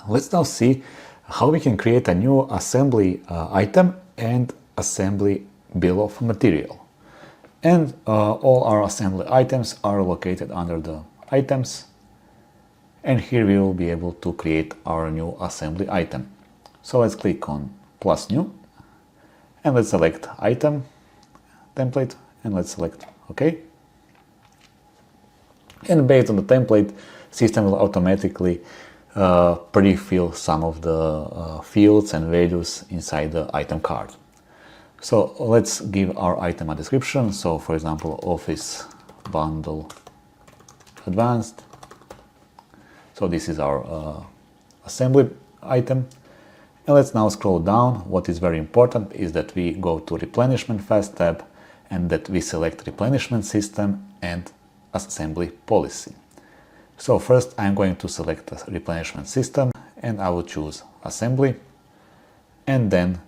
Let's now see how we can create a new assembly item and assembly bill of material. And all our assembly items are located under the items. And here we will be able to create our new assembly item. So let's click on plus new and let's select item template and let's select OK. And based on the template, system will automatically pre-fill some of the fields and values inside the item card. So let's give our item a description. So for example, Office Bundle Advanced. So this is our assembly item. And let's now scroll down. What is very important is that we go to Replenishment Fast tab and that we select Replenishment System and Assembly Policy. So first I'm going to select the Replenishment System and I will choose Assembly. And then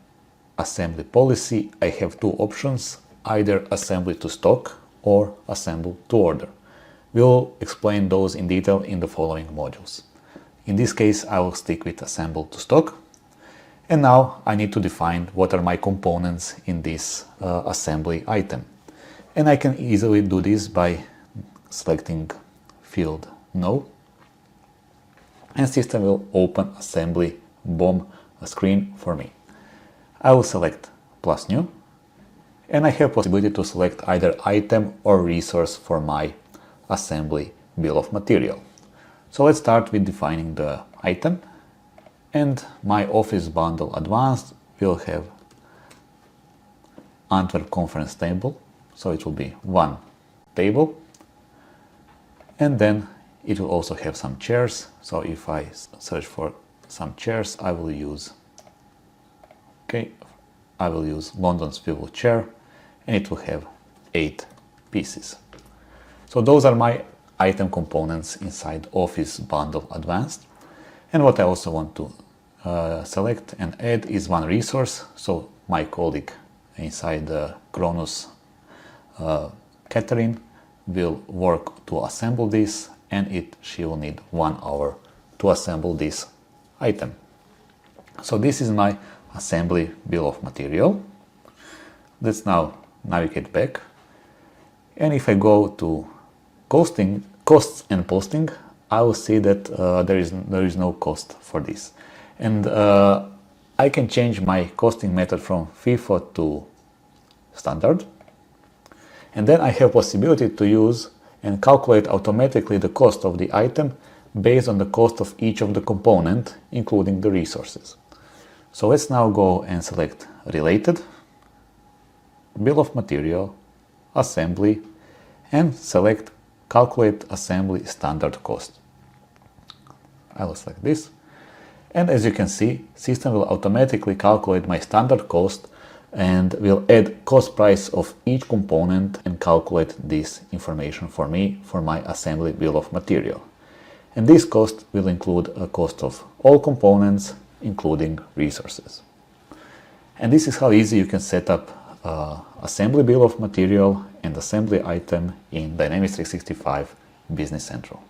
Assembly Policy, I have two options, either Assembly to Stock or Assemble to Order. We'll explain those in detail in the following modules. In this case, I will stick with Assemble to Stock. And now I need to define what are my components in this assembly item. And I can easily do this by selecting field No. And system will open assembly BOM screen for me. I will select plus new and I have possibility to select either item or resource for my assembly bill of material. So let's start with defining the item, and my Office Bundle Advanced will have Antwerp conference table, so it will be one table, and then it will also have some chairs. So if I search for some chairs, I will use London swivel chair, and it will have 8 pieces. So those are my item components inside Office Bundle Advanced. And what I also want to select and add is one resource. So my colleague inside the Cronus, Catherine, will work to assemble this, and she will need 1 hour to assemble this item. So this is my assembly bill of material. Let's now navigate back, and if I go to costs and posting, I will see that there is no cost for this, and I can change my costing method from FIFO to standard, and then I have possibility to use and calculate automatically the cost of the item based on the cost of each of the component, including the resources. So let's now go and select Related, Bill of Material, Assembly, and select Calculate Assembly Standard Cost. I will select this, and as you can see, system will automatically calculate my standard cost and will add cost price of each component and calculate this information for me for my assembly bill of material. And this cost will include a cost of all components, including resources. And this is how easy you can set up assembly bill of material and assembly item in Dynamics 365 Business Central.